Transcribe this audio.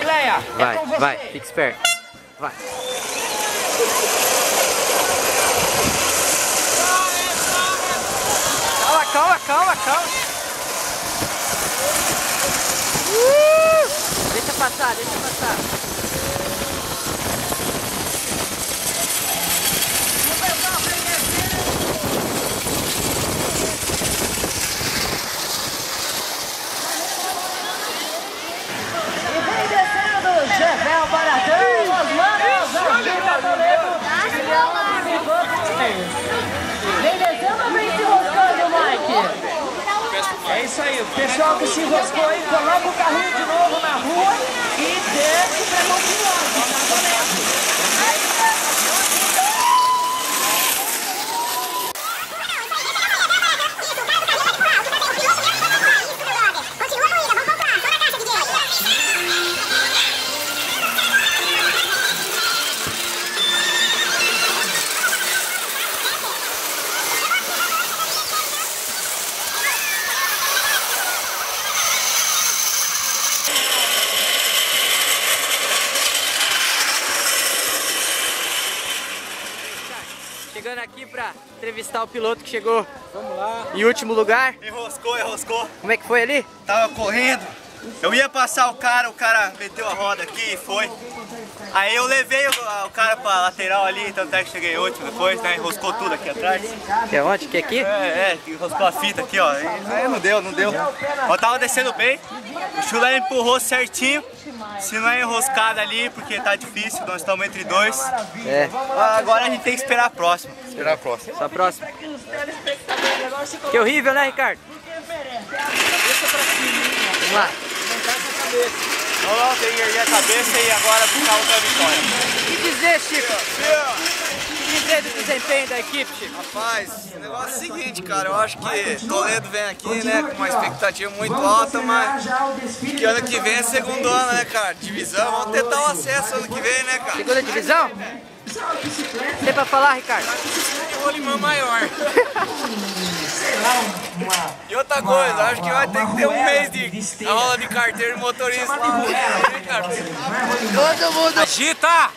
Cleia, vai, fica esperto. Vai. Calma. Deixa passar. Jevel Baratão, Osmano, Argila Toledo, vem descendo ou vem se enroscando, Mike? É isso aí, o pessoal que se enroscou aí, coloca o carrinho de novo na rua e desce pra continuar, tá valendo. Chegando aqui pra entrevistar o piloto que chegou. Vamos lá. Em último lugar. Enroscou. Como é que foi ali? Tava correndo. Eu ia passar o cara meteu a roda aqui e foi. Aí eu levei o cara pra lateral ali, tanto é que cheguei último depois, né? Enroscou tudo aqui atrás. Que é onde? Que é aqui? Enroscou a fita aqui, ó. Aí não deu. Eu tava descendo bem, o chulé empurrou certinho. Se não é enroscado ali, porque tá difícil, nós estamos entre dois. Agora a gente tem que esperar a próxima. Só a próxima. Que horrível, né, Ricardo? Vamos lá. Não, tem que erguer a cabeça e agora buscar outra vitória. O que dizer, Chico? O que dizer do desempenho da equipe, Chico? Rapaz, o negócio é o seguinte, cara, eu acho que Toledo vem aqui, né, com uma expectativa muito alta, mas que ano que vem é segundo ano, né, cara, divisão, vamos tentar o acesso ano que vem, né, cara. Segunda divisão? Tem pra falar, Ricardo? Rolimã maior. E outra coisa, acho que vai ter que ter um mês de aula de carteira de motorista. Todo mundo Agita!